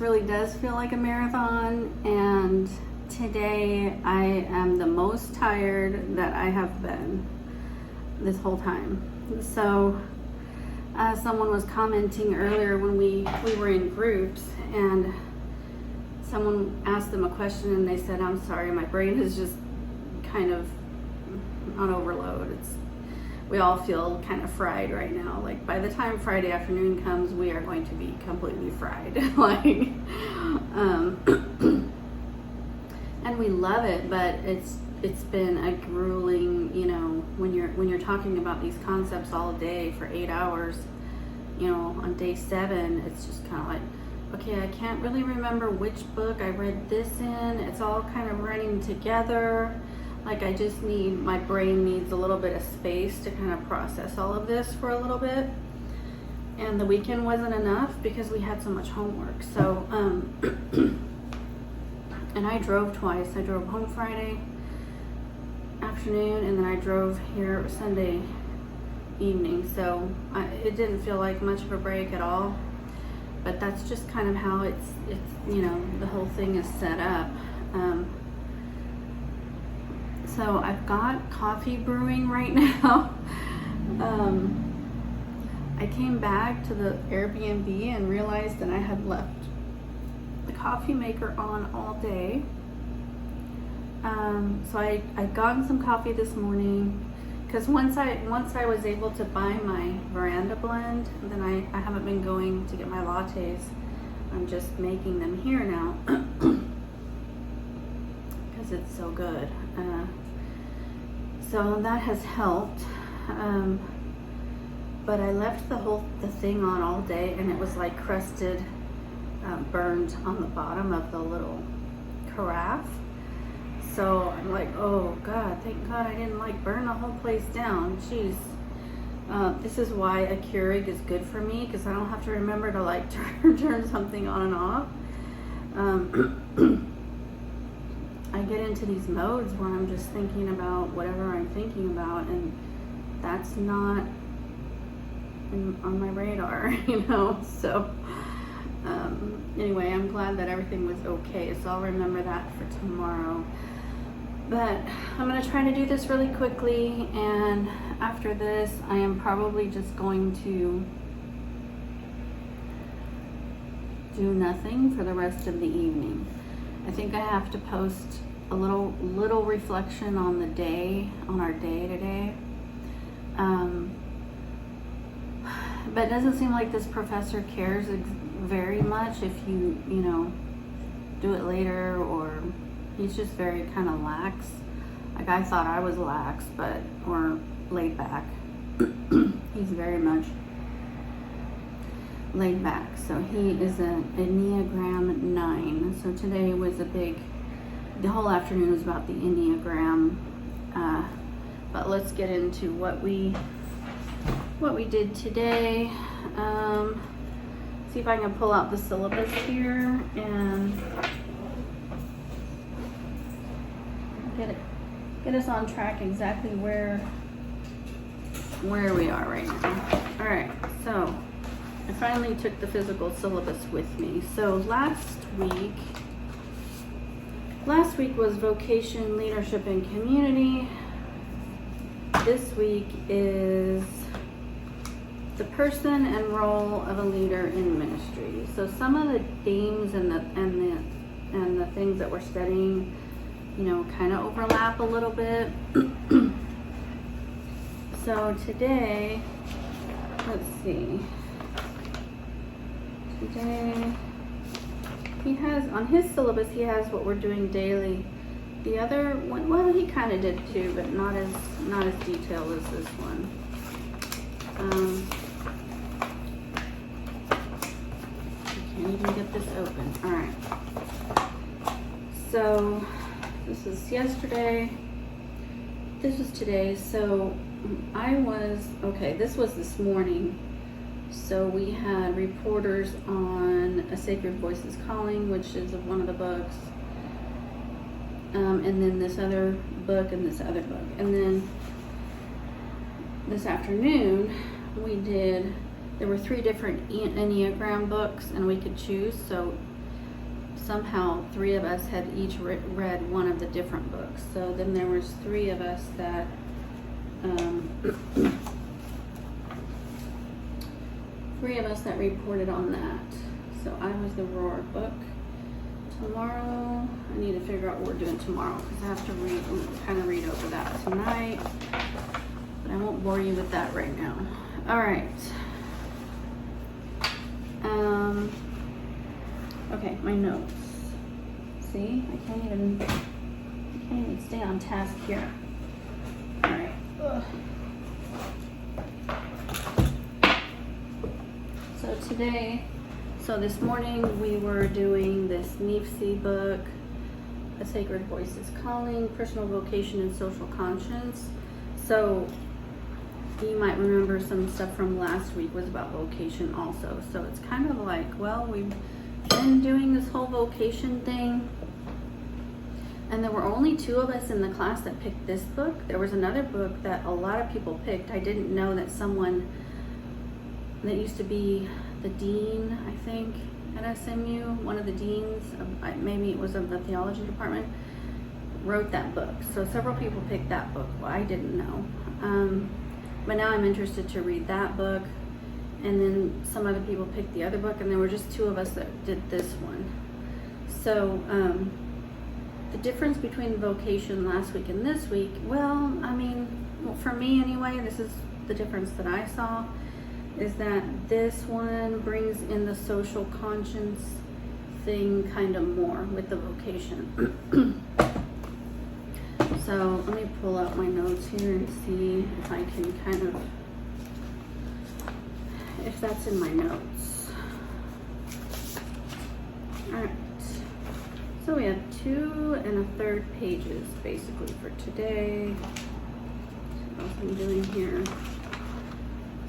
really does feel like a marathon, and today I am the most tired that I have been this whole time. So someone was commenting earlier when we were in groups, and someone asked them a question and they said, I'm sorry, my brain is just kind of on overload. We all feel kind of fried right now. Like by the time Friday afternoon comes, we are going to be completely fried. And we love it, but it's been a grueling, you know, when you're talking about these concepts all day for 8 hours, you know, on day 7, it's just kind of like, okay, I can't really remember which book I read this in. It's all kind of running together. Like I just my brain needs a little bit of space to kind of process all of this for a little bit. And the weekend wasn't enough because we had so much homework. So, and I drove twice. I drove home Friday afternoon, and then I drove here Sunday evening. So it didn't feel like much of a break at all. But that's just kind of how it's you know, the whole thing is set up. So I've got coffee brewing right now. I came back to the Airbnb and realized that I had left the coffee maker on all day. So I got some coffee this morning, because once I was able to buy my veranda blend, then I haven't been going to get my lattes. I'm just making them here now because it's so good. So that has helped. But I left the thing on all day, and it was like crusted, burned on the bottom of the little carafe. So I'm like, oh God, thank God I didn't like burn the whole place down. Jeez. This is why a Keurig is good for me, because I don't have to remember to like turn something on and off. I get into these modes where I'm just thinking about whatever I'm thinking about, and that's not on my radar, you know. So anyway, I'm glad that everything was okay, so I'll remember that for tomorrow. But I'm going to try to do this really quickly, and after this I am probably just going to do nothing for the rest of the evening. I think I have to post a little reflection on the day, on our day today. But it doesn't seem like this professor cares very much if you know, do it later, or he's just very kind of lax. Like I thought I was lax, or laid back. He's very much laid back. So he is an Enneagram 9. So today was the whole afternoon was about the Enneagram. But let's get into what we did today. See if I can pull out the syllabus here and get us on track exactly where we are right now. All right, so I finally took the physical syllabus with me. So last week was vocation, leadership, and community. This week is the person and role of a leader in ministry. So some of the themes and the things that we're studying, you know, kind of overlap a little bit. So today, let's see. Today he has on his syllabus, he has what we're doing daily. The other one, well, he kind of did too, but not as detailed as this one. I can't even get this open. All right. So this is yesterday. This was today. So this was this morning. So we had reporters on A Sacred Voices Calling, which is one of the books. And then this other book and this other book. And then this afternoon there were 3 different Enneagram books, and we could choose. So somehow 3 of us had each read one of the different books. So then there was 3 of us that 3 of us that reported on that. So I was the Roar book. Tomorrow, I need to figure out what we're doing tomorrow because I have to kind of read over that tonight. But I won't bore you with that right now. All right. Okay, my notes. See, I can't even stay on task here. All right. Ugh. So this morning we were doing this Nipsey book, A Sacred Voice is Calling, Personal Vocation and Social Conscience. So you might remember some stuff from last week was about vocation also. So it's kind of like, well, we've been doing this whole vocation thing. And there were only 2 of us in the class that picked this book. There was another book that a lot of people picked. I didn't know that someone that used to be the dean, I think, at SMU, one of the deans, maybe it was of the theology department, wrote that book. So several people picked that book. Well, I didn't know. But now I'm interested to read that book. And then some other people picked the other book, and there were just 2 of us that did this one. So the difference between vocation last week and this week, well, I mean, for me anyway, this is the difference that I saw, is that this one brings in the social conscience thing kind of more with the vocation. So let me pull up my notes here and see if I can kind of, if that's in my notes. All right. So we have 2 1/3 pages basically for today. What else I'm doing here?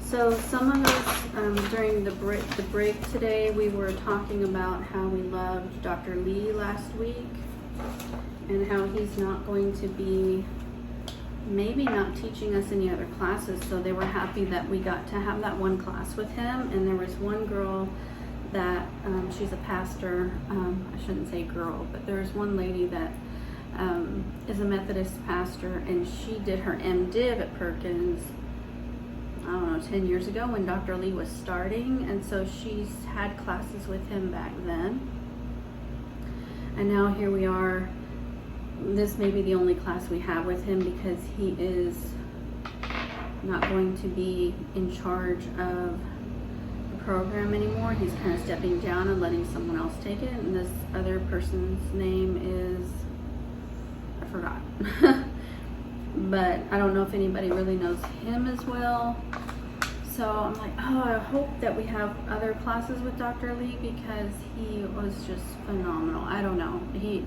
So some of us during the break today, we were talking about how we loved Dr. Lee last week and how he's not going to be, maybe not teaching us any other classes. So they were happy that we got to have that one class with him. And there was one girl that, she's a pastor, I shouldn't say girl, but there's one lady that is a Methodist pastor, and she did her MDiv at Perkins, I don't know, 10 years ago when Dr. Lee was starting, and so she's had classes with him back then. And now here we are, this may be the only class we have with him because he is not going to be in charge of the program anymore. He's kind of stepping down and letting someone else take it, and this other person's name is, I forgot. But I don't know if anybody really knows him as well. So I'm like, oh, I hope that we have other classes with Dr. Lee because he was just phenomenal. I don't know. He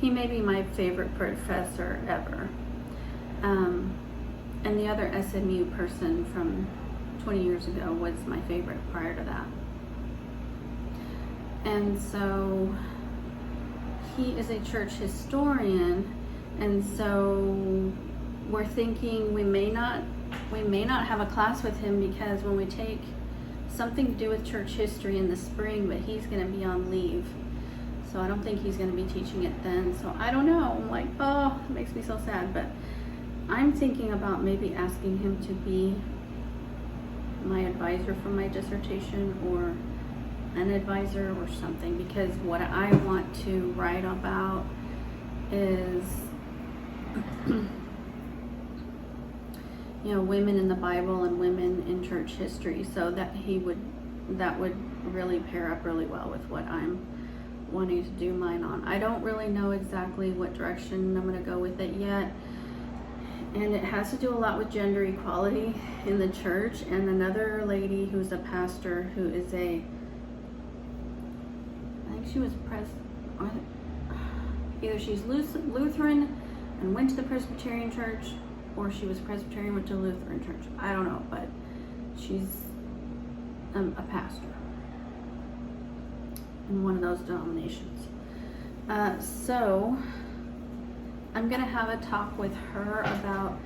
may be my favorite professor ever. And the other SMU person from 20 years ago was my favorite prior to that. And so he is a church historian, and so we're thinking we may not have a class with him because when we take something to do with church history in the spring, but he's going to be on leave. So I don't think he's going to be teaching it then. So I don't know. I'm like, oh, it makes me so sad. But I'm thinking about maybe asking him to be my advisor for my dissertation or an advisor or something, because what I want to write about is women in the Bible and women in church history. So that would really pair up really well with what I'm wanting to do mine on. I don't really know exactly what direction I'm going to go with it yet. And it has to do a lot with gender equality in the church. And another lady who's a pastor who is I think she was either she's Lutheran and went to the Presbyterian church, or she was Presbyterian, went to Lutheran church. I don't know, but she's a pastor in one of those denominations. So I'm gonna have a talk with her about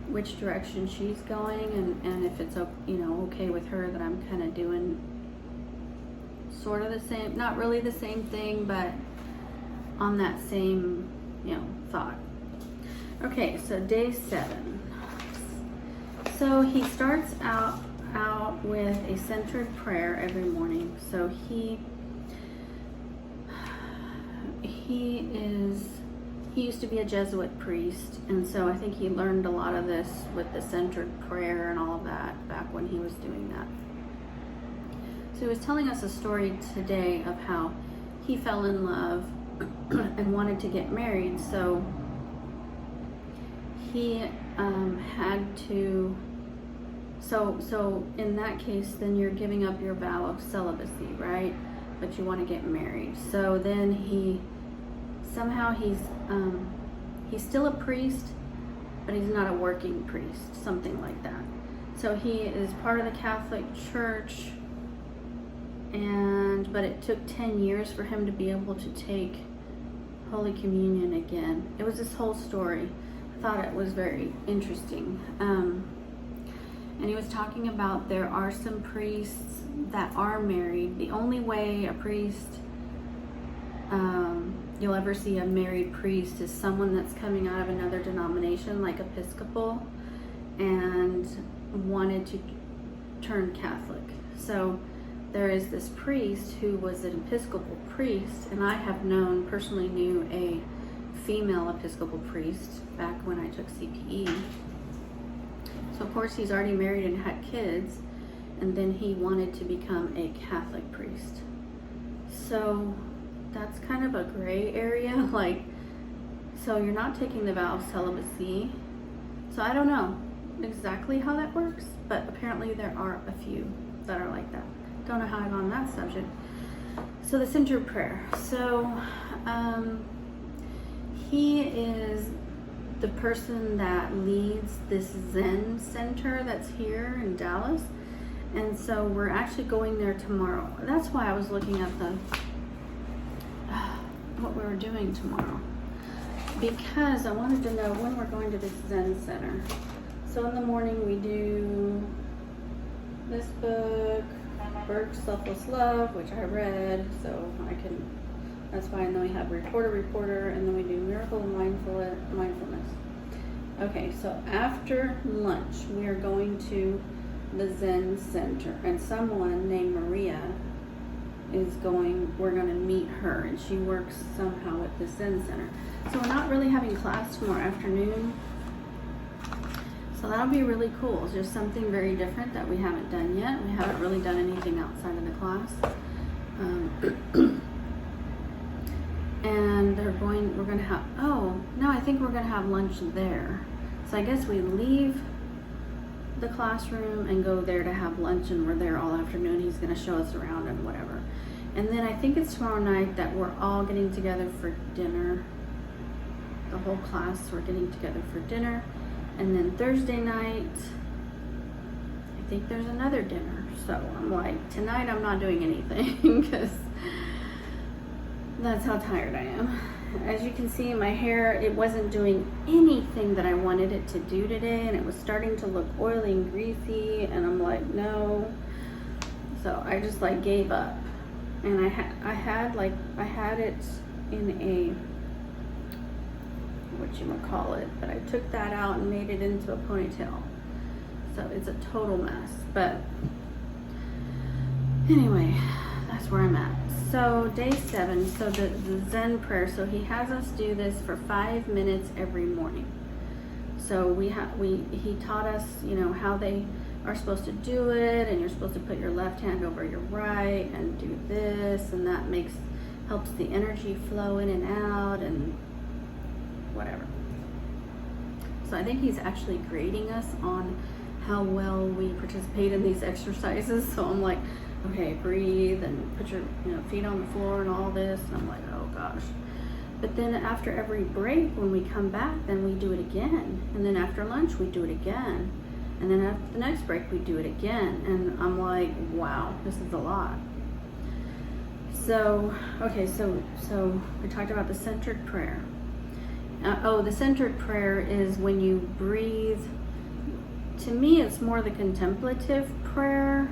which direction she's going, and if it's okay with her that I'm kind of doing sort of the same, not really the same thing, but on that same, thought. Okay, so day 7. So he starts out with a centered prayer every morning. So he used to be a Jesuit priest, and so I think he learned a lot of this with the centered prayer and all of that back when he was doing that. So he was telling us a story today of how he fell in love and wanted to get married. So he had to, so in that case, then you're giving up your vow of celibacy, right? But you want to get married. So then he's still a priest, but he's not a working priest, something like that. So he is part of the Catholic Church, but it took 10 years for him to be able to take Holy Communion again. It was this whole story. I thought it was very interesting. And he was talking about there are some priests that are married. The only way a priest, you'll ever see a married priest is someone that's coming out of another denomination, like Episcopal, and wanted to turn Catholic. So there is this priest who was an Episcopal priest, and I have personally knew a female Episcopal priest back when I took CPE. So of course he's already married and had kids, and then he wanted to become a Catholic priest. So that's kind of a gray area, so you're not taking the vow of celibacy. So I don't know exactly how that works, but apparently there are a few that are like that. Don't know how I got on that subject. So the centered prayer. So he is the person that leads this Zen center that's here in Dallas. And so we're actually going there tomorrow. That's why I was looking at what we were doing tomorrow, because I wanted to know when we're going to this Zen center. So in the morning we do this book, Burke's Selfless Love, which I read, so that's fine. And then we have Reporter, and then we do Miracle of Mindfulness. Okay, so after lunch, we are going to the Zen Center, and someone named Maria we're going to meet her, and she works somehow at the Zen Center. So we're not really having class tomorrow afternoon. So that'll be really cool. It's just something very different that we haven't done yet. We haven't really done anything outside of the class. And we're going to have, I think we're going to have lunch there. So I guess we leave the classroom and go there to have lunch, and we're there all afternoon. He's going to show us around and whatever. And then I think it's tomorrow night that we're all getting together for dinner. The whole class, we're getting together for dinner. And then Thursday night, I think there's another dinner. So I'm like, tonight I'm not doing anything because that's how tired I am. As you can see, my hair, it wasn't doing anything that I wanted it to do today, and it was starting to look oily and greasy, and I'm like, no. So I just gave up. And I had it in a, but I took that out and made it into a ponytail. So it's a total mess. But anyway, that's where I'm at. So day 7, so the Zen prayer. So he has us do this for 5 minutes every morning. So he taught us, how they are supposed to do it, and you're supposed to put your left hand over your right and do this, and that helps the energy flow in and out and whatever. So I think he's actually grading us on how well we participate in these exercises. So I'm like, okay, breathe and put your feet on the floor and all this, and I'm like, oh gosh. But then after every break, when we come back, then we do it again, and then after lunch we do it again, and then after the next break we do it again, and I'm like, wow, this is a lot. So okay, so we talked about the centered prayer. The centered prayer is when you breathe. To me, it's more the contemplative prayer.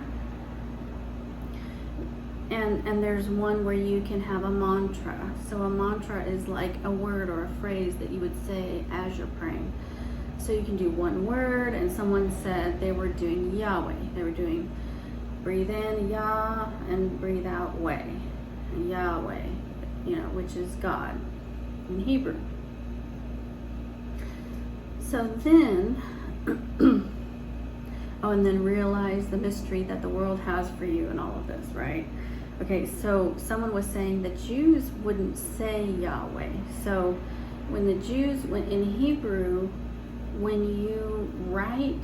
And there's one where you can have a mantra. So a mantra is like a word or a phrase that you would say as you're praying. So you can do one word, and someone said they were doing Yahweh. They were doing breathe in Yah and breathe out way. And Yahweh, which is God in Hebrew. So then, and then realize the mystery that the world has for you and all of this, right? Okay, so someone was saying the Jews wouldn't say Yahweh. So when the Jews, in Hebrew, when you write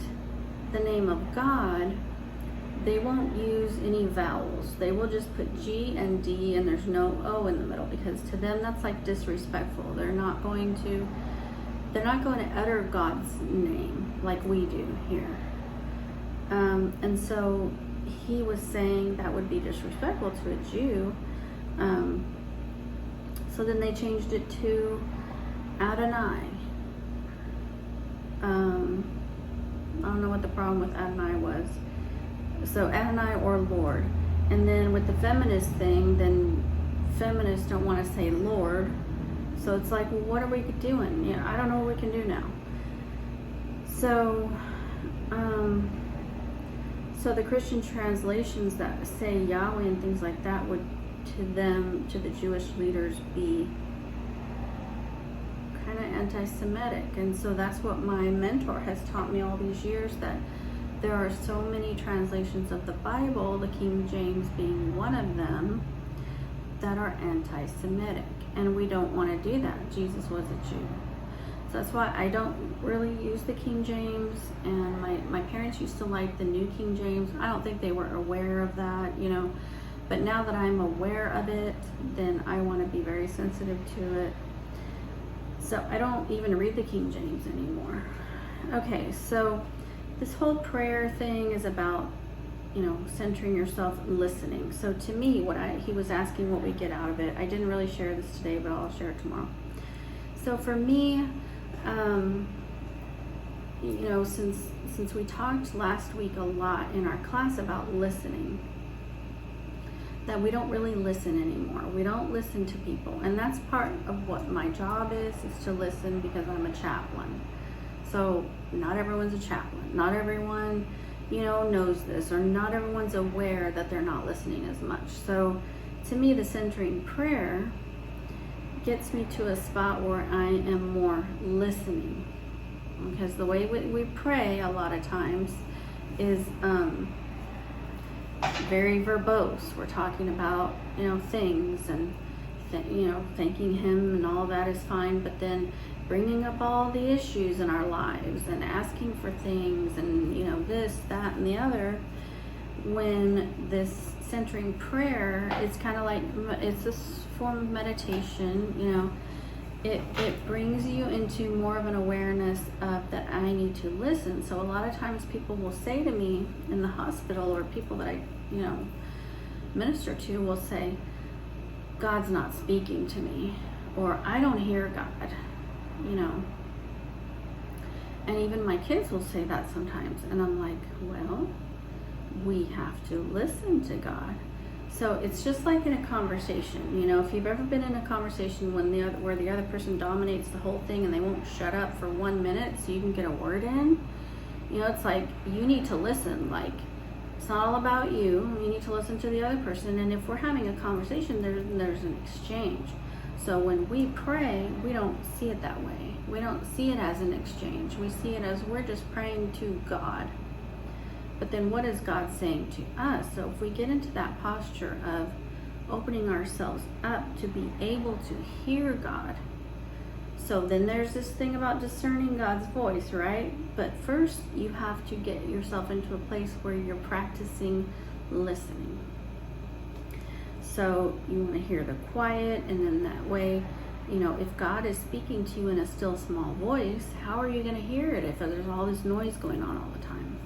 the name of God, they won't use any vowels. They will just put G and D, and there's no O in the middle, because to them that's like disrespectful. They're not going to utter God's name like we do here. And so he was saying that would be disrespectful to a Jew. So then they changed it to Adonai. I don't know what the problem with Adonai was. So Adonai or Lord. And then with the feminist thing, then feminists don't want to say Lord. So it's like, well, what are we doing? I don't know what we can do now. So, so the Christian translations that say Yahweh and things like that would, to the Jewish leaders, be kind of anti-Semitic. And so that's what my mentor has taught me all these years, that there are so many translations of the Bible, the King James being one of them, that are anti-Semitic. And we don't want to do that. Jesus was a Jew. So that's why I don't really use the King James, and my parents used to like the New King James. I don't think they were aware of that, but now that I'm aware of it, then I want to be very sensitive to it. So I don't even read the King James anymore. Okay, so this whole prayer thing is about, centering yourself and listening. So to me, he was asking what we get out of it. I didn't really share this today, but I'll share it tomorrow. So for me, since we talked last week a lot in our class about listening, that we don't really listen anymore. We don't listen to people. And that's part of what my job is to listen, because I'm a chaplain. So not everyone's a chaplain. Not everyone, knows this, or not everyone's aware that they're not listening as much. So to me, the centering prayer gets me to a spot where I am more listening. Because the way we pray a lot of times is very verbose. We're talking about, things and, thanking him and all that is fine, but then bringing up all the issues in our lives and asking for things and, this, that, and the other, when this centering prayer is kind of like, it's this form of meditation, it brings you into more of an awareness of that I need to listen. So a lot of times people will say to me in the hospital, or people that I, minister to will say, God's not speaking to me, or I don't hear God, And even my kids will say that sometimes. And I'm like, well, we have to listen to God. So it's just like in a conversation, if you've ever been in a conversation where the other person dominates the whole thing and they won't shut up for 1 minute so you can get a word in, it's like you need to listen. Like, it's not all about you. You need to listen to the other person. And if we're having a conversation, there's an exchange. So when we pray, we don't see it that way. We don't see it as an exchange. We see it as we're just praying to God. But then what is God saying to us? So if we get into that posture of opening ourselves up to be able to hear God, so then there's this thing about discerning God's voice, right? But first you have to get yourself into a place where you're practicing listening. So you want to hear the quiet, and then that way, if God is speaking to you in a still small voice, how are you going to hear it if there's all this noise going on all the time?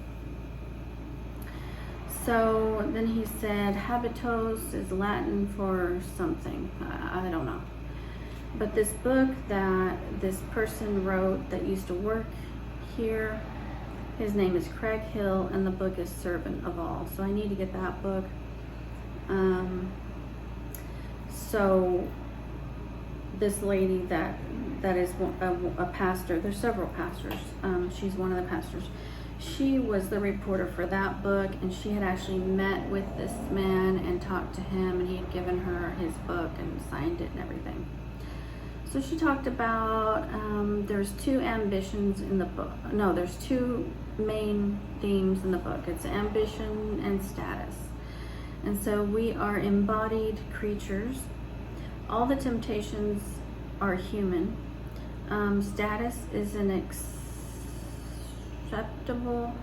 So then he said, habitos is Latin for something. I don't know. But this book that this person wrote that used to work here, his name is Craig Hill, and the book is Servant of All. So I need to get that book. So this lady that is a pastor, there's several pastors, she's one of the pastors. She was the reporter for that book, and she had actually met with this man and talked to him, and he had given her his book and signed it and everything. So she talked about, there's two ambitions in the book. No, there's two main themes in the book. It's ambition and status. And so we are embodied creatures. All the temptations are human. Status is unacceptable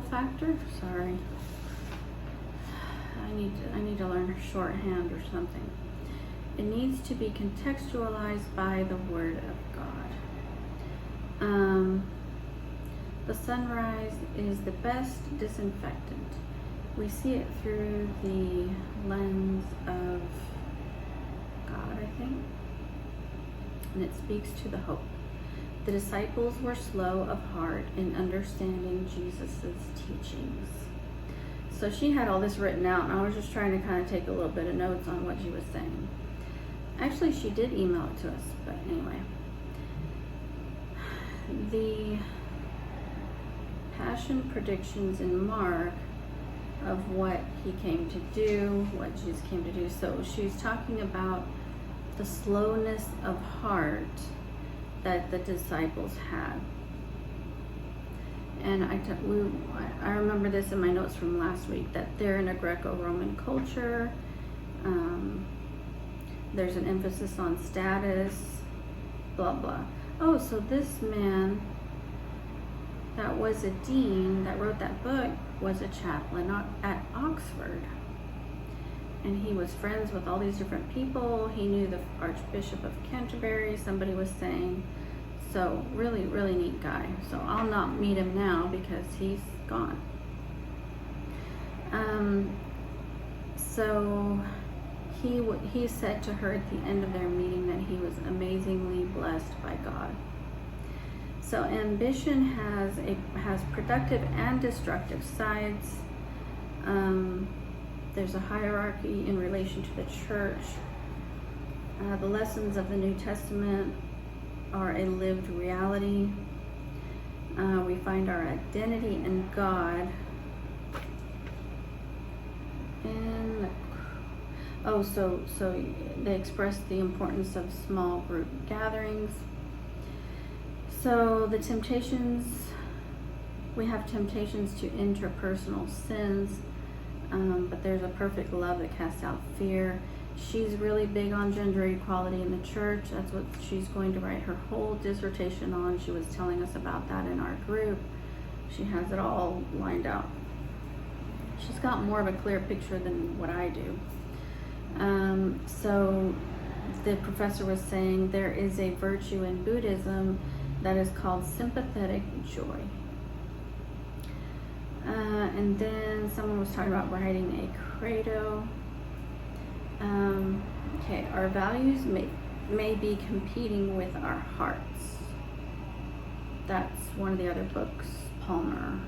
factor. Sorry, I need to learn shorthand or something. It needs to be contextualized by the Word of God. The sunrise is the best disinfectant. We see it through the lens of God, I think, and it speaks to the hope. The disciples were slow of heart in understanding Jesus's teachings. So she had all this written out, and I was just trying to kind of take a little bit of notes on what she was saying. Actually, she did email it to us, but anyway. The passion predictions in Mark of what he came to do, what Jesus came to do. So she's talking about the slowness of heart that the disciples had. And I remember this in my notes from last week, that they're in a Greco-Roman culture. There's an emphasis on status, blah, blah. Oh, so this man that was a dean that wrote that book was a chaplain at Oxford. And he was friends with all these different people. He knew the Archbishop of Canterbury, somebody was saying. So really, really neat guy. So I'll not meet him now because he's gone. So he said to her at the end of their meeting that he was amazingly blessed by God. So ambition has productive and destructive sides. There's a hierarchy in relation to the church. The lessons of the New Testament are a lived reality. We find our identity in God. So they express the importance of small group gatherings. So the temptations, we have temptations to interpersonal sins, but there's a perfect love that casts out fear. She's really big on gender equality in the church. That's what she's going to write her whole dissertation on. She was telling us about that in our group. She has it all lined out. She's got more of a clear picture than what I do. So the professor was saying there is a virtue in Buddhism that is called sympathetic joy. And then someone was talking about writing a credo. Okay, our values may be competing with our hearts. That's one of the other books, Palmer.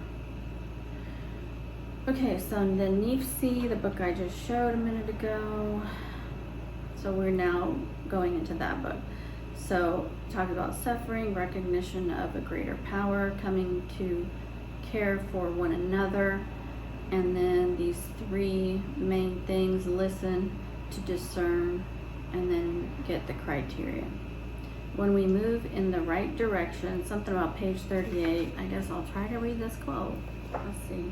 Okay, so the Nifsi, the book I just showed a minute ago. So we're now going into that book. So talk about suffering, recognition of a greater power, coming to care for one another, and then these three main things: listen, to discern, and then get the criteria. When we move in the right direction, something about page 38, I guess I'll try to read this quote. Let's see,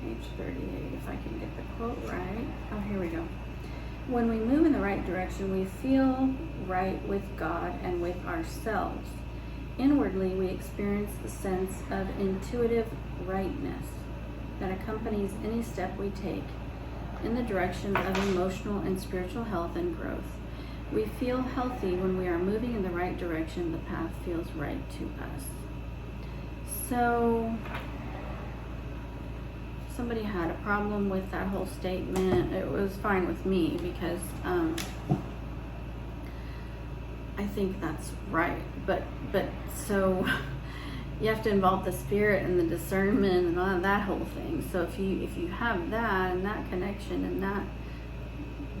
page 38, if I can get the quote right. Oh, here we go. When we move in the right direction, we feel right with God and with ourselves. Inwardly, we experience the sense of intuitive rightness that accompanies any step we take in the direction of emotional and spiritual health and growth. We feel healthy when we are moving in the right direction. The path feels right to us. So somebody had a problem with that whole statement. It was fine with me because I think that's right. But so you have to involve the spirit and the discernment and all that whole thing. So if you have that and that connection and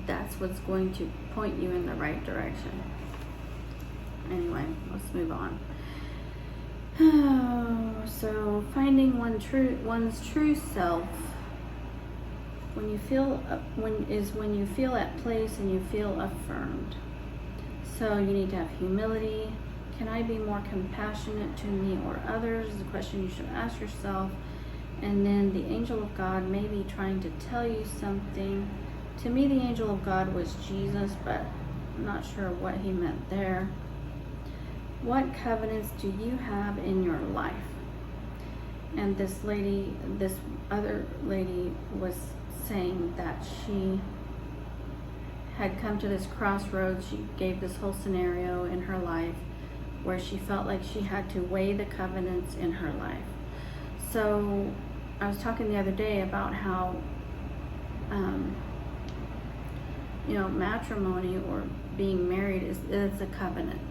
that's what's going to point you in the right direction. Anyway, let's move on. So finding one's true self when you feel at place and you feel affirmed. So you need to have humility. Can I be more compassionate to me or others? Is a question you should ask yourself. And then the angel of God may be trying to tell you something. To me, the angel of God was Jesus, but I'm not sure what he meant there. What covenants do you have in your life? And this other lady was saying that she had come to this crossroads. She gave this whole scenario in her life where she felt like she had to weigh the covenants in her life. So I was talking the other day about how matrimony or being married is a covenant.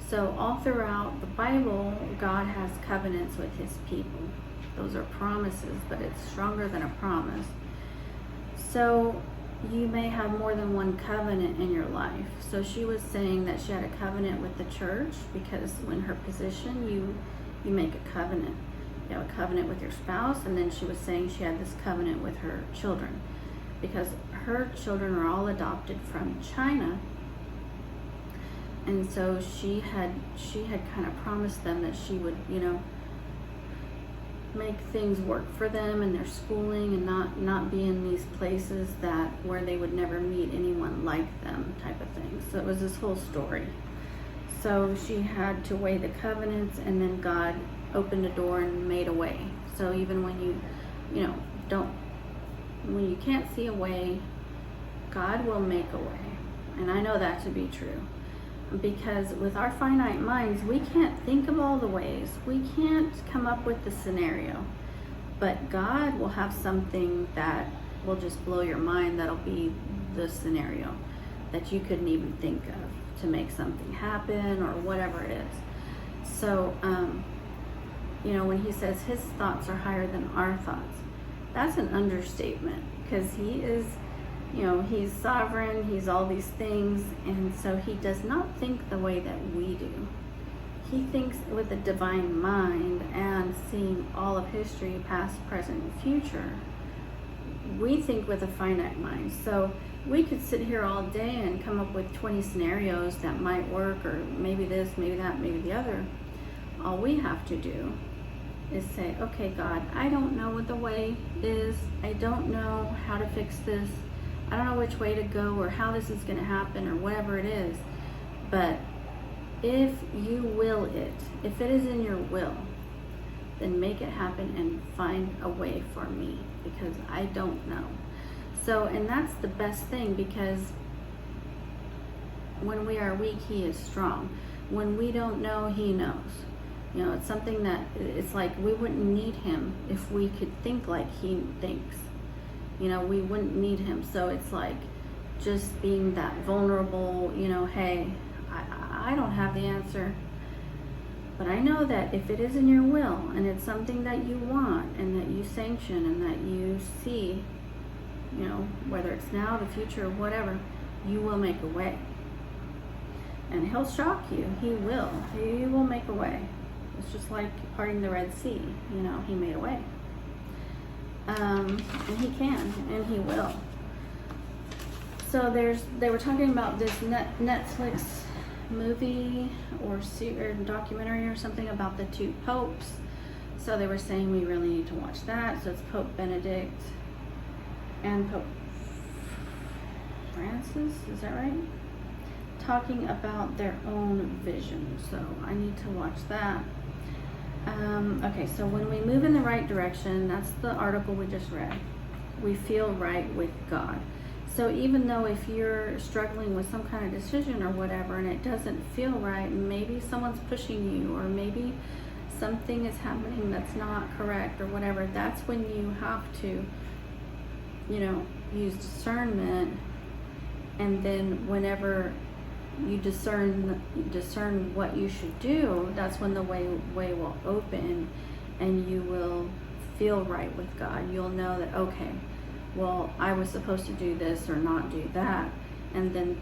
So all throughout the Bible, God has covenants with his people. Those are promises, but it's stronger than a promise. So you may have more than one covenant in your life. So she was saying that she had a covenant with the church, because in her position, you make a covenant. You have a covenant with your spouse, and then she was saying she had this covenant with her children, because her children are all adopted from China. And so she had kind of promised them that she would, make things work for them and their schooling, and not be in these places where they would never meet anyone like them, type of thing. So it was this whole story. So she had to weigh the covenants, and then God opened a door and made a way. So even when when you can't see a way, God will make a way. And I know that to be true. Because with our finite minds, we can't think of all the ways. We can't come up with the scenario. But God will have something that will just blow your mind. That'll be the scenario that you couldn't even think of to make something happen or whatever it is. So, when he says his thoughts are higher than our thoughts, that's an understatement, because he is, he's sovereign, he's all these things, and so he does not think the way that we do. He thinks with a divine mind and seeing all of history, past, present, and future. We think with a finite mind. So we could sit here all day and come up with 20 scenarios that might work, or maybe this, maybe that, maybe the other. All we have to do is say, okay, God, I don't know what the way is. I don't know how to fix this. I don't know which way to go or how this is going to happen or whatever it is. But if you will it, if it is in your will, then make it happen and find a way for me, because I don't know. So, and that's the best thing, because when we are weak, he is strong. When we don't know, he knows. It's something that, it's like we wouldn't need him if we could think like he thinks. We wouldn't need him. So it's like just being that vulnerable, hey, I don't have the answer. But I know that if it is in your will and it's something that you want and that you sanction and that you see, whether it's now, the future, or whatever, you will make a way. And he'll shock you. He will. He will make a way. It's just like parting the Red Sea. He made a way. And he can, and he will. So they were talking about this Netflix movie or documentary or something about the two popes. So they were saying we really need to watch that. So it's Pope Benedict and Pope Francis, is that right? Talking about their own vision. So I need to watch that. Okay, so when we move in the right direction, that's the article we just read, we feel right with God. So even though if you're struggling with some kind of decision or whatever and it doesn't feel right, maybe someone's pushing you, or maybe something is happening that's not correct or whatever, that's when you have to, use discernment. And then whenever you discern what you should do, that's when the way will open, and you will feel right with God. You'll know that, okay, well, I was supposed to do this or not do that, and then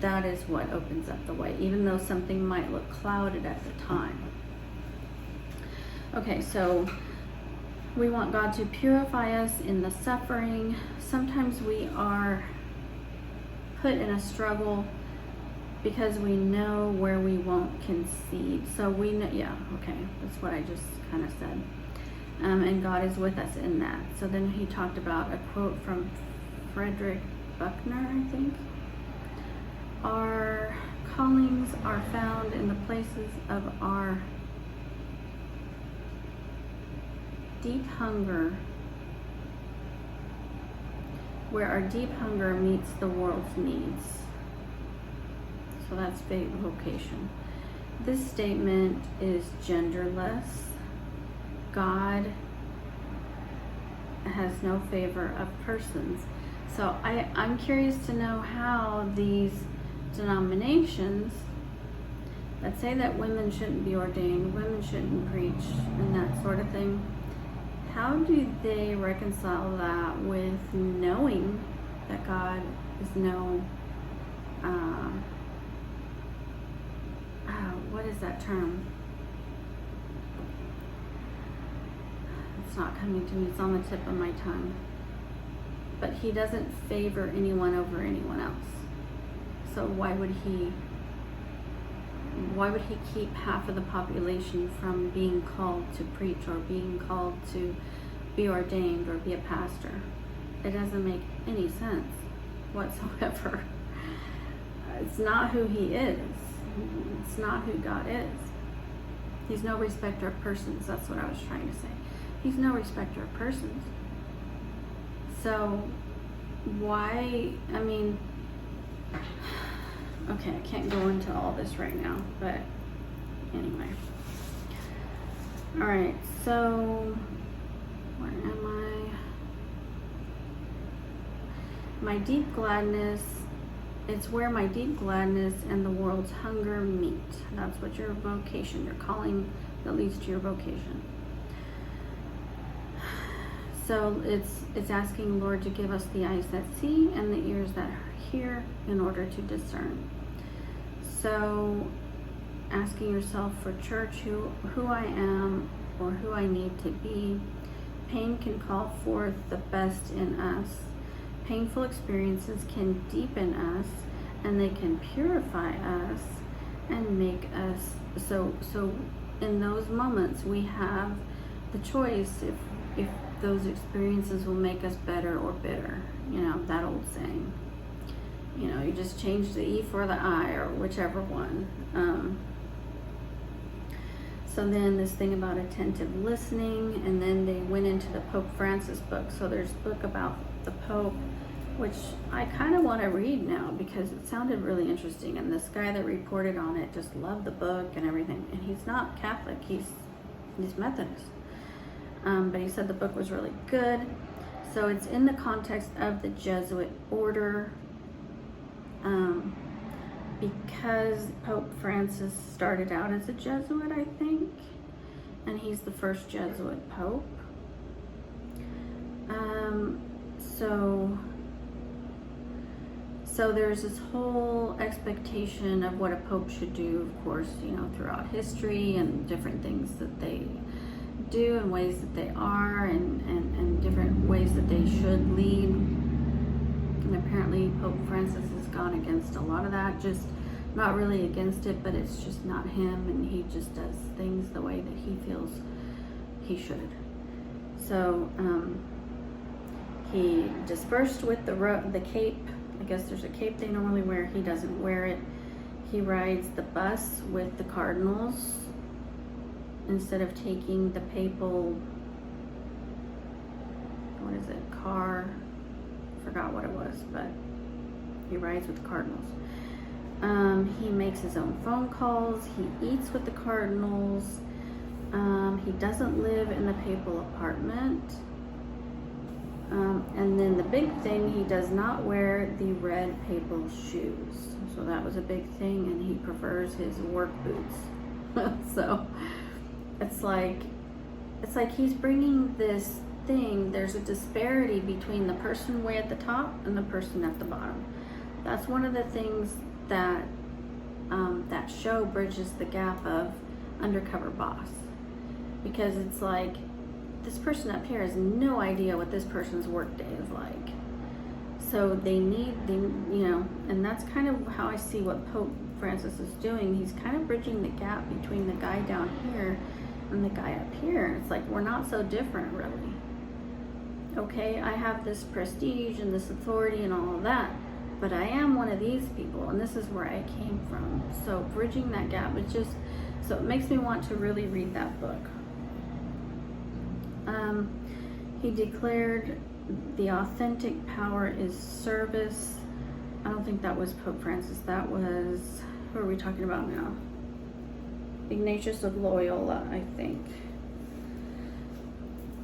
that is what opens up the way, even though something might look clouded at the time. Okay, so we want God to purify us in the suffering. Sometimes we are put in a struggle because we know where we won't concede. So we know, yeah, okay, that's what I just kind of said. And God is with us in that. So then he talked about a quote from Frederick Buckner, I think. Our callings are found in the places of our deep hunger, where our deep hunger meets the world's needs. So that's vocation. This statement is genderless. God has no favor of persons. So I'm curious to know how these denominations that say that women shouldn't be ordained, women shouldn't preach, and that sort of thing, how do they reconcile that with knowing that God is no, what is that term? It's not coming to me, it's on the tip of my tongue. But he doesn't favor anyone over anyone else. So why would he keep half of the population from being called to preach or being called to be ordained or be a pastor? It doesn't make any sense whatsoever. It's not who he is. It's not who God is. He's no respecter of persons. That's what I was trying to say. He's no respecter of persons. So why, I mean, okay, I can't go into all this right now, but anyway. All right, so where am I? My deep gladness, it's where my deep gladness and the world's hunger meet. That's what your vocation, your calling that leads to your vocation. So it's asking Lord to give us the eyes that see and the ears that hear in order to discern. So asking yourself for church who I am or who I need to be. Pain can call forth the best in us. Painful experiences can deepen us, and they can purify us and make us so in those moments we have the choice if those experiences will make us better or bitter. You know, that old saying. You know, you just change the E for the I, or whichever one. So then this thing about attentive listening, and then they went into the Pope Francis book. So there's a book about the Pope, which I kind of want to read now because it sounded really interesting. And this guy that reported on it just loved the book and everything. And he's not Catholic, he's Methodist. But he said the book was really good. So it's in the context of the Jesuit order. Because Pope Francis started out as a Jesuit, I think, and he's the first Jesuit Pope. So there's this whole expectation of what a Pope should do, of course, you know, throughout history and different things that they do and ways that they are and different ways that they should lead. And apparently Pope Francis has gone against a lot of that, just not really against it, but it's just not him, and he just does things the way that he feels he should. So he dispersed with the cape. I guess there's a cape they normally wear. He doesn't wear it. He rides the bus with the cardinals instead of taking the papal, what is it, car? Forgot what it was, but he rides with the cardinals. He makes his own phone calls. He eats with the cardinals. He doesn't live in the papal apartment. And then the big thing, he does not wear the red papal shoes. So that was a big thing, and he prefers his work boots. So it's like he's bringing this thing. There's a disparity between the person way at the top and the person at the bottom. That's one of the things that that show bridges the gap of Undercover Boss, because it's like this person up here has no idea what this person's work day is like. So they need, and that's kind of how I see what Pope Francis is doing. He's kind of bridging the gap between the guy down here and the guy up here. It's like, we're not so different, really. Okay, I have this prestige and this authority and all of that, but I am one of these people, and this is where I came from. So bridging that gap, so it makes me want to really read that book. He declared the authentic power is service. I don't think that was Pope Francis. That was, who are we talking about now? Ignatius of Loyola, I think.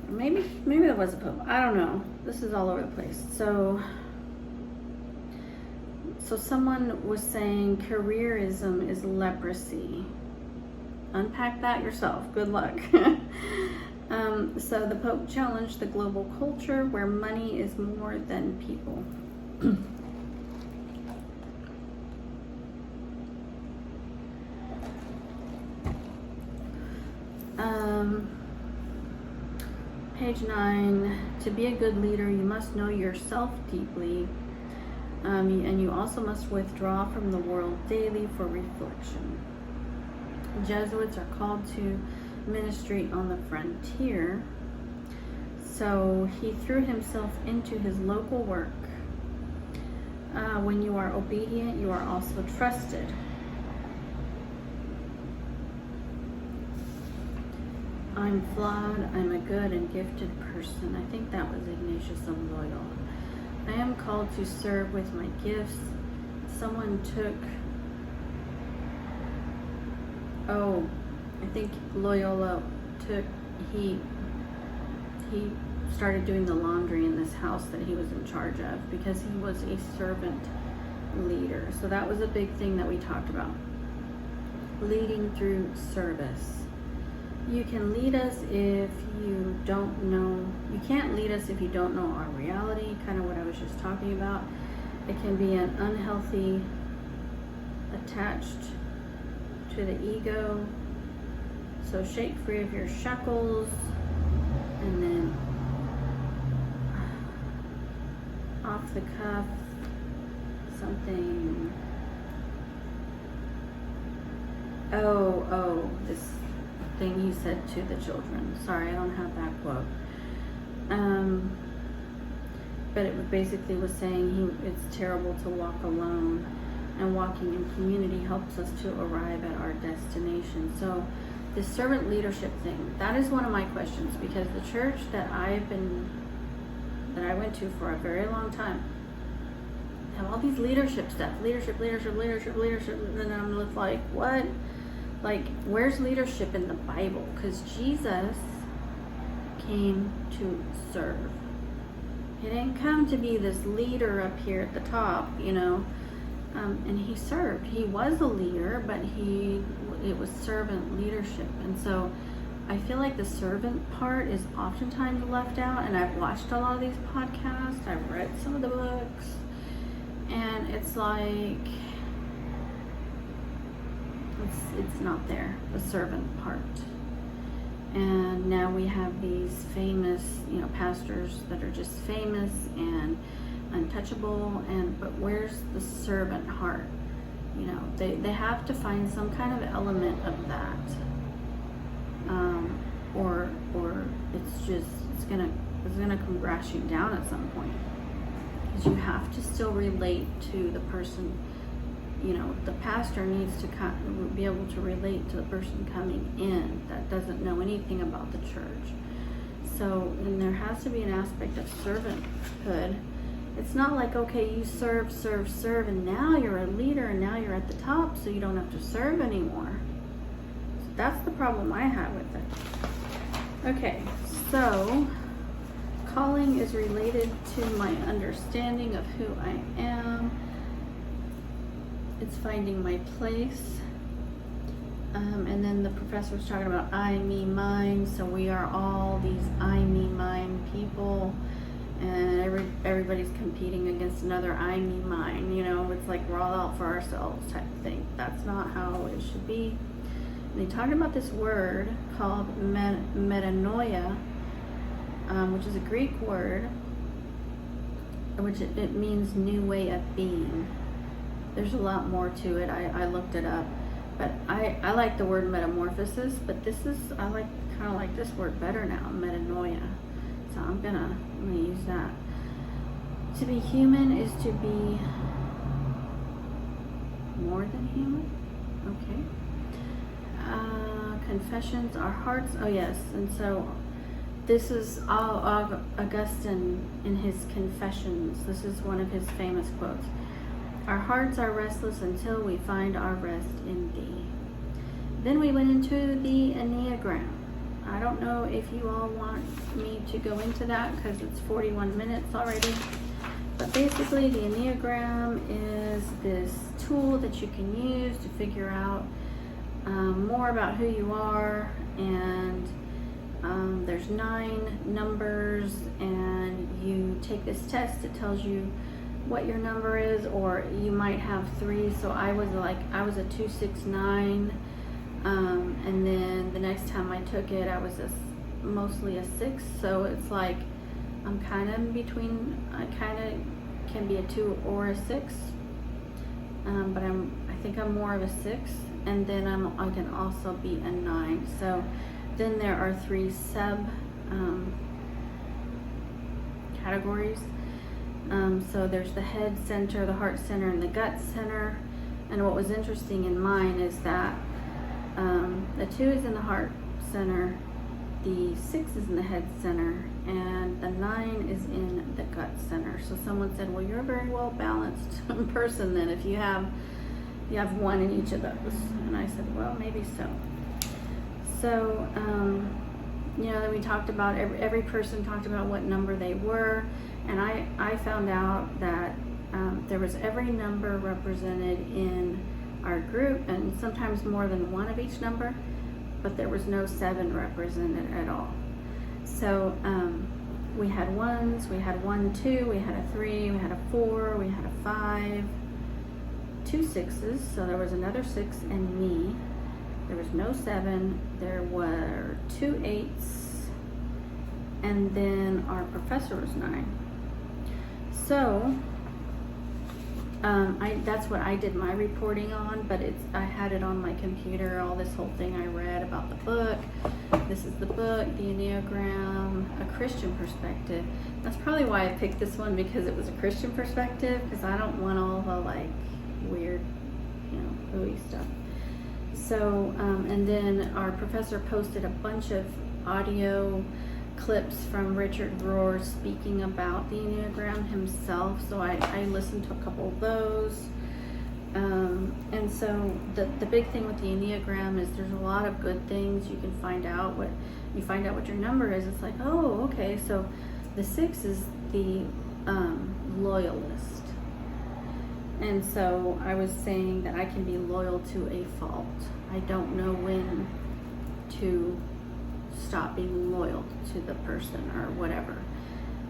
Maybe that was a Pope. I don't know. This is all over the place. So someone was saying careerism is leprosy. Unpack that yourself. Good luck. So the Pope challenged the global culture where money is more than people. Page 9, to be a good leader, you must know yourself deeply, and you also must withdraw from the world daily for reflection. Jesuits are called to ministry on the frontier, so he threw himself into his local work. When you are obedient, you are also trusted. I'm flawed, I'm a good and gifted person. I think that was Ignatius of Loyola. I am called to serve with my gifts. Someone took, I think Loyola he started doing the laundry in this house that he was in charge of because he was a servant leader. So that was a big thing that we talked about. Leading through service. You can lead us if you don't know. You can't lead us if you don't know our reality, kind of what I was just talking about. It can be an unhealthy, attached to the ego. So shake free of your shackles, and then off the cuff, something. This thing he said to the children. Sorry, I don't have that quote. But it basically was saying it's terrible to walk alone, and walking in community helps us to arrive at our destination. So this servant leadership thing, that is one of my questions, because the church that I went to for a very long time have all these leadership stuff, leadership, and I'm just like, what? Like, where's leadership in the Bible? Because Jesus came to serve. He didn't come to be this leader up here at the top, and he served. He was a leader, but it was servant leadership. And so I feel like the servant part is oftentimes left out, and I've watched a lot of these podcasts, I've read some of the books, and it's like, it's not there, the servant part. And now we have these famous, pastors that are just famous and untouchable, but where's the servant heart? They have to find some kind of element of that, or it's gonna come crashing down at some point, because you have to still relate to the person. The pastor needs to be able to relate to the person coming in that doesn't know anything about the church. So, and there has to be an aspect of servanthood. It's not like, okay, you serve, and now you're a leader, and now you're at the top, so you don't have to serve anymore. So that's the problem I have with it. Okay, so calling is related to my understanding of who I am. It's finding my place. And then the professor was talking about I, me, mine. So we are all these I, me, mine people. And everybody's competing against another I, me, mine. You know, it's like we're all out for ourselves type of thing. That's not how it should be. And they talked about this word called metanoia, which is a Greek word, which it means new way of being. There's a lot more to it. I looked it up, but I like the word metamorphosis, but I kind of like this word better now, metanoia. So I'm gonna use that. To be human is to be more than human. Okay. Confessions, our hearts. Oh yes, and so this is Augustine in his Confessions. This is one of his famous quotes. Our hearts are restless until we find our rest in thee. Then we went into the Enneagram. I don't know if you all want me to go into that because it's 41 minutes already. But basically the Enneagram is this tool that you can use to figure out more about who you are, and there's 9 numbers, and you take this test. It tells you what your number is, or you might have 3. So I was a 269, and then the next time I took it, I was mostly a 6. So it's like I'm kind of in between. I kind of can be a 2 or a 6, but I think I'm more of a 6. And then I can also be a 9. So then there are 3 sub categories. So there's the head center, the heart center, and the gut center. And what was interesting in mine is that the 2 is in the heart center, the 6 is in the head center, and the 9 is in the gut center. So someone said, well, you're a very well balanced person then if you have 1 in each of those. And I said, well, maybe so. So, then we talked about, every person talked about what number they were. And I found out that there was every number represented in our group, and sometimes more than 1 of each number, but there was no 7 represented at all. So we had 1s, we had 1, 2, we had a 3, we had a 4, we had a 5, 2 6s, so there was another 6 and me. There was no 7, there were 2 8s, and then our professor was 9. So that's what I did my reporting on, but I had it on my computer, all this whole thing I read about the book. This is the book, the Enneagram, a Christian perspective. That's probably why I picked this one, because it was a Christian perspective, because I don't want all the weird, ooey stuff. So, and then our professor posted a bunch of audio clips from Richard Rohr speaking about the Enneagram himself. So I listened to a couple of those. And so the big thing with the Enneagram is there's a lot of good things. You can find out what your number is. It's like, oh, okay. So the 6 is the loyalist. And so I was saying that I can be loyal to a fault. I don't know when to stop being loyal to the person or whatever.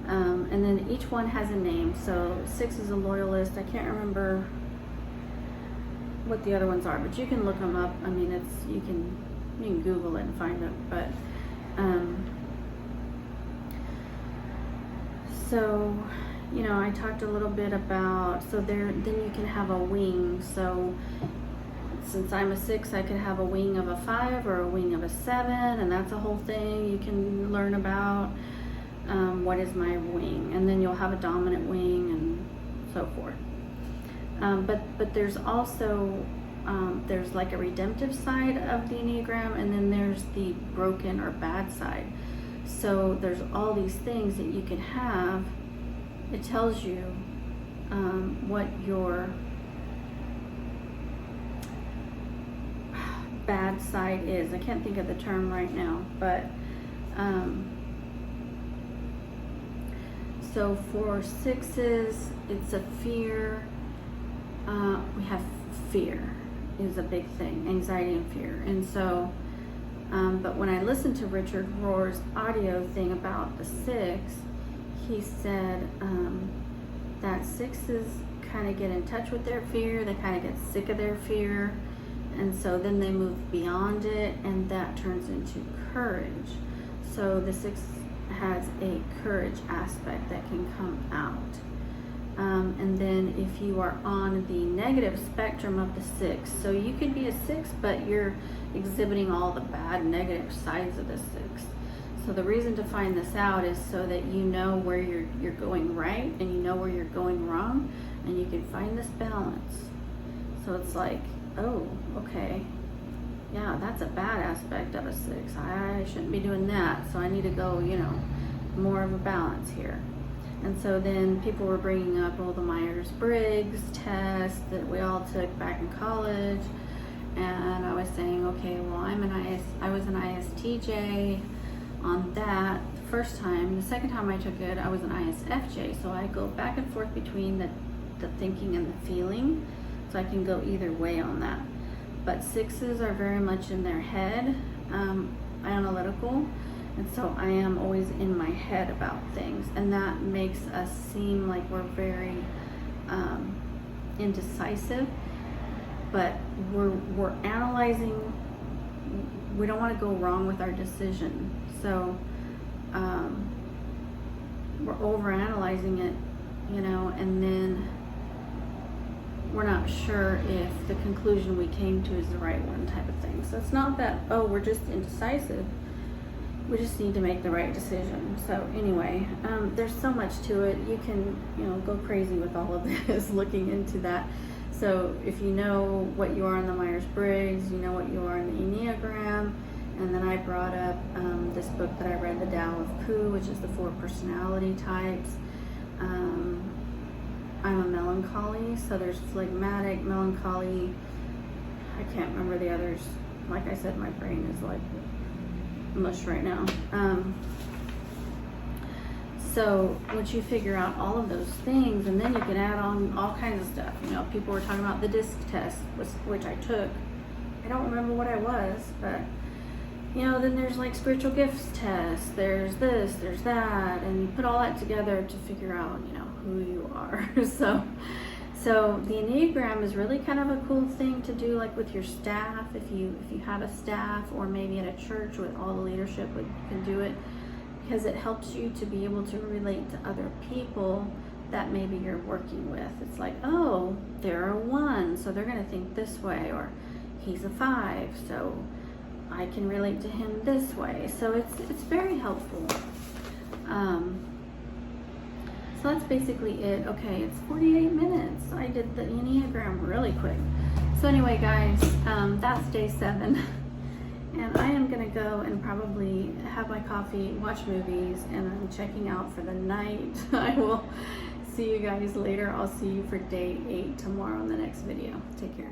And then each one has a name. So 6 is a loyalist. I can't remember what the other ones are, but you can look them up. I mean, you can Google it and find them. But so I talked a little bit about, then you can have a wing. So since I'm a 6, I could have a wing of a 5 or a wing of a 7, and that's a whole thing you can learn about. What is my wing? And then you'll have a dominant wing and so forth. But there's also, there's like a redemptive side of the Enneagram, and then there's the broken or bad side. So there's all these things that you can have. It tells you what your bad side is. I can't think of the term right now, but So for sixes, it's a fear. We have fear is a big thing, anxiety and fear. And so, but when I listened to Richard Rohr's audio thing about the six, he said that sixes kind of get in touch with their fear, they kind of get sick of their fear, and so then they move beyond it, and that turns into courage. So the six has a courage aspect that can come out. And then if you are on the negative spectrum of the six, so you could be a six, but you're exhibiting all the bad negative sides of the six. So the reason to find this out is so that you know where you're going right, and you know where you're going wrong, and you can find this balance. So it's like, oh, okay, yeah, that's a bad aspect of a six. I shouldn't be doing that. So I need to go, more of a balance here. And so then people were bringing up all the Myers-Briggs test that we all took back in college. And I was saying, okay, well, I was an ISTJ on that the first time. The second time I took it, I was an ISFJ. So I go back and forth between the thinking and the feeling. So I can go either way on that. But sixes are very much in their head, analytical. And so I am always in my head about things. And that makes us seem like we're very indecisive. But we're analyzing. We don't want to go wrong with our decision. So we're overanalyzing it, and then we're not sure if the conclusion we came to is the right one, type of thing. So it's not that, oh, we're just indecisive. We just need to make the right decision. So anyway, there's so much to it. You can, go crazy with all of this, looking into that. So if you know what you are in the Myers-Briggs, you know what you are in the Enneagram. And then I brought up this book that I read, The Tao of Pooh, which is the 4 personality types. I'm a melancholy, so there's phlegmatic, melancholy. I can't remember the others. Like I said, my brain is like mush right now. So once you figure out all of those things, and then you can add on all kinds of stuff. People were talking about the DISC test, which I took. I don't remember what I was, but then there's like spiritual gifts tests. There's this, there's that, and you put all that together to figure out, who you are. So the Enneagram is really kind of a cool thing to do, like with your staff, if you have a staff, or maybe at a church with all the leadership can do it, because it helps you to be able to relate to other people that maybe you're working with. It's like, oh, they're a 1, so they're going to think this way, or he's a 5, so I can relate to him this way. So it's very helpful. So that's basically it. Okay, it's 48 minutes. I did the Enneagram really quick. So anyway, guys, that's day 7. And I am gonna go and probably have my coffee, watch movies, and I'm checking out for the night. I will see you guys later. I'll see you for day 8 tomorrow in the next video. Take care.